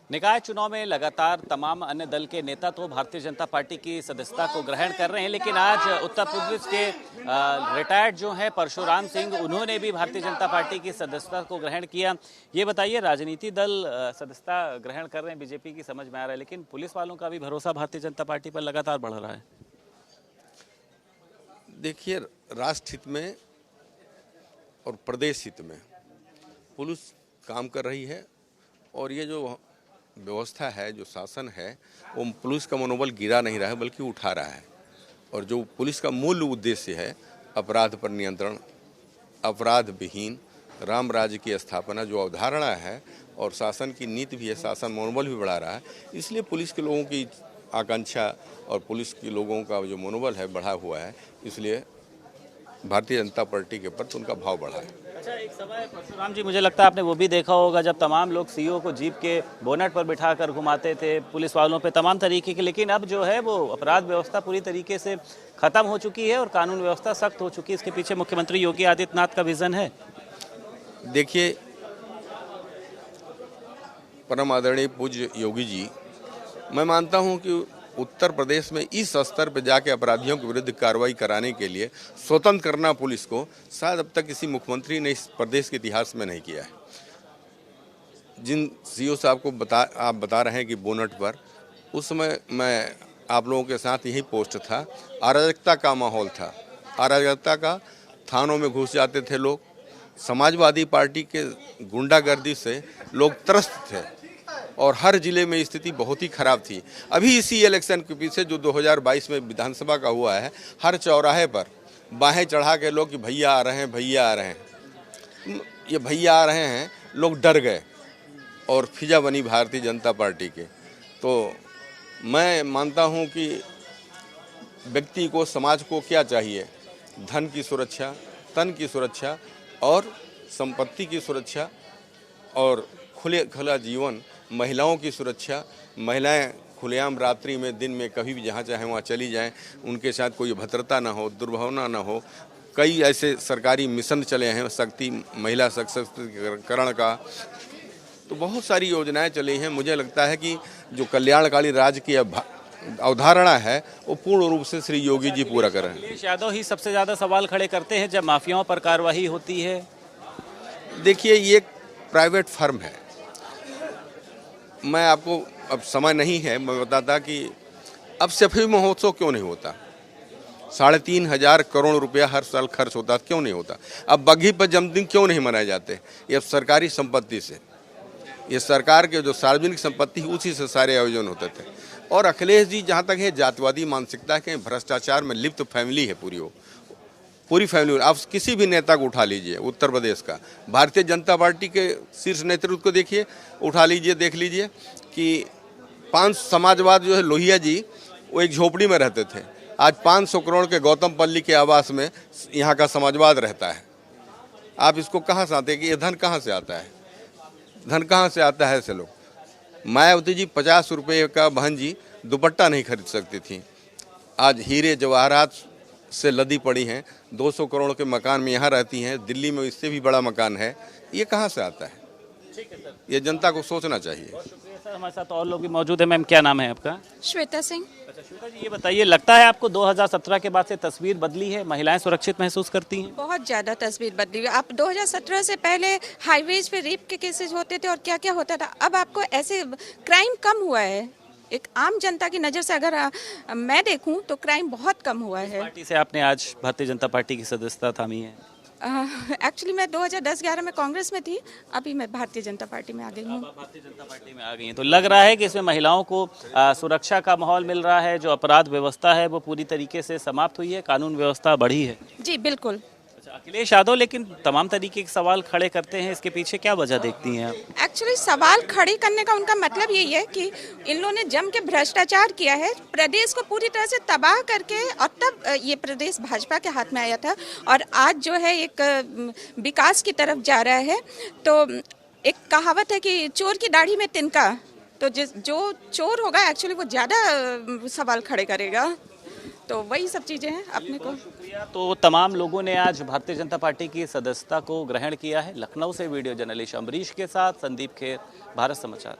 निकाय चुनाव में लगातार तमाम अन्य दल के नेता तो भारतीय जनता पार्टी की सदस्यता को ग्रहण कर रहे हैं, लेकिन आज उत्तर प्रदेश के रिटायर्ड जो हैं परशुराम सिंह, उन्होंने भी भारतीय जनता पार्टी की सदस्यता को ग्रहण किया। ये बताइए, राजनीति दल सदस्यता ग्रहण कर रहे हैं, बीजेपी की समझ में आ रहा है, लेकिन पुलिस वालों का भी भरोसा भारतीय जनता पार्टी पर लगातार बढ़ रहा है। देखिए, राष्ट्र हित में और प्रदेश हित में पुलिस काम कर रही है और ये जो व्यवस्था है, जो शासन है, वो पुलिस का मनोबल गिरा नहीं रहा है बल्कि उठा रहा है। और जो पुलिस का मूल उद्देश्य है, अपराध पर नियंत्रण, अपराध विहीन राम राज्य की स्थापना, जो अवधारणा है और शासन की नीति भी है, शासन मनोबल भी बढ़ा रहा है। इसलिए पुलिस के लोगों की आकांक्षा और पुलिस के लोगों का जो मनोबल है बढ़ा हुआ है, इसलिए भारतीय जनता पार्टी के प्रति उनका भाव बढ़ा है। अच्छा, एक समय परशुराम जी, मुझे लगता है आपने वो भी देखा होगा जब तमाम लोग सीईओ को जीप के बोनट पर बिठाकर घुमाते थे, पुलिस वालों पे तमाम तरीके के, लेकिन अब जो है वो अपराध व्यवस्था पूरी तरीके से खत्म हो चुकी है और कानून व्यवस्था सख्त हो चुकी है। इसके पीछे मुख्यमंत्री योगी आदित्यनाथ का विजन है। देखिए, परम आदरणीय पूज्य योगी जी, मैं मानता हूं कि उत्तर प्रदेश में इस स्तर पर जाके अपराधियों के विरुद्ध कार्रवाई कराने के लिए स्वतंत्र करना पुलिस को शायद अब तक किसी मुख्यमंत्री ने इस प्रदेश के इतिहास में नहीं किया है। जिन सीईओ साहब को आप बता रहे हैं कि बोनट पर, उस समय मैं आप लोगों के साथ यही पोस्ट था, अराजकता का माहौल था, अराजकता का, थानों में घुस जाते थे लोग, समाजवादी पार्टी के गुंडागर्दी से लोग त्रस्त थे और हर जिले में स्थिति बहुत ही खराब थी। अभी इसी इलेक्शन के पीछे जो 2022 में विधानसभा का हुआ है, हर चौराहे पर बाहें चढ़ा के लोग कि भैया आ रहे हैं, भैया आ रहे हैं, ये भैया आ रहे हैं, लोग डर गए और फिजा बनी भारतीय जनता पार्टी के। तो मैं मानता हूं कि व्यक्ति को, समाज को क्या चाहिए? धन की सुरक्षा, तन की सुरक्षा और संपत्ति की सुरक्षा और खुला जीवन, महिलाओं की सुरक्षा। महिलाएं खुलेआम रात्रि में, दिन में, कभी भी जहां चाहे वहां चली जाएं, उनके साथ कोई भद्रता ना हो, दुर्भावना ना हो। कई ऐसे सरकारी मिशन चले हैं, शक्ति महिला सशक्तिकरण का, तो बहुत सारी योजनाएं चली हैं। मुझे लगता है कि जो कल्याणकारी राज्य की अवधारणा है वो पूर्ण रूप से श्री योगी जी पूरा कर रहे हैं। अखिलेश यादव ही सबसे ज्यादा सवाल खड़े करते हैं जब माफियाओं पर कार्रवाई होती है। देखिए, ये एक प्राइवेट फर्म है। मैं आपको, अब समय नहीं है, मैं बताता कि अब सफाई महोत्सव क्यों नहीं होता? 3,500 करोड़ रुपया हर साल खर्च होता, क्यों नहीं होता? अब बग्घी पर जन्मदिन क्यों नहीं मनाए जाते? ये सरकारी संपत्ति से, ये सरकार के जो सार्वजनिक संपत्ति है उसी से सारे आयोजन होते थे। और अखिलेश जी, जहाँ तक है जातिवादी मानसिकता के, भ्रष्टाचार में लिप्त फैमिली है पूरी फैमिली। आप किसी भी नेता को उठा लीजिए उत्तर प्रदेश का, भारतीय जनता पार्टी के शीर्ष नेतृत्व को देखिए, उठा लीजिए, देख लीजिए कि 5 समाजवाद जो है, लोहिया जी, वो एक झोपड़ी में रहते थे। आज 500 करोड़ के गौतम पल्ली के आवास में यहाँ का समाजवाद रहता है। आप इसको कहाँ से आते हैं कि ये धन कहाँ से आता है? धन कहाँ से आता है? ऐसे लोग, मायावती जी 50 रुपये का बहन जी दुपट्टा नहीं खरीद सकती थी, आज हीरे जवाहरात से लदी पड़ी हैं। 200 करोड़ के मकान में यहाँ रहती हैं, दिल्ली में इससे भी बड़ा मकान है। ये कहाँ से आता है? ठीक है सर, ये जनता को सोचना चाहिए। बहुत शुक्रिया सर। हमारे साथ और लोग भी मौजूद है। मैम, क्या नाम है आपका? श्वेता सिंह। अच्छा श्वेता जी, ये बताइए, लगता है आपको 2017 के बाद से तस्वीर बदली है? महिलाएं सुरक्षित महसूस करती हैं? बहुत ज़्यादा तस्वीर बदली हुई। आप 2017 से पहले हाईवेज पे रेप के केसेस होते थे और क्या क्या होता था। अब आपको ऐसे क्राइम कम हुआ है। एक आम जनता की नज़र से अगर मैं देखूं तो क्राइम बहुत कम हुआ है। पार्टी से आपने आज भारतीय जनता पार्टी की सदस्यता थामी है? एक्चुअली मैं 2010-11 में कांग्रेस में थी, अभी मैं भारतीय जनता पार्टी में आ गई हूँ। भारतीय जनता पार्टी में आ गई हैं, तो लग रहा है कि इसमें महिलाओं को सुरक्षा का माहौल मिल रहा है, जो अपराध व्यवस्था है वो पूरी तरीके से समाप्त हुई है, कानून व्यवस्था बढ़ी है। जी बिल्कुल। अच्छा, अखिलेश यादव लेकिन तमाम तरीके के सवाल खड़े करते हैं, इसके पीछे क्या वजह देखती हैं आप? एक्चुअली सवाल खड़े करने का उनका मतलब यही है कि इन लोगों ने जम के भ्रष्टाचार किया है, प्रदेश को पूरी तरह से तबाह करके, और तब ये प्रदेश भाजपा के हाथ में आया था और आज जो है एक विकास की तरफ जा रहा है। तो एक कहावत है कि चोर की दाढ़ी में तिनका, तो जो चोर होगा एक्चुअली वो ज़्यादा सवाल खड़े करेगा। तो वही सब चीज़ें हैं अपने को। शुक्रिया। तो तमाम लोगों ने आज भारतीय जनता पार्टी की सदस्यता को ग्रहण किया है। लखनऊ से वीडियो जर्नलिस्ट अमरीश के साथ संदीप खेर, भारत समाचार।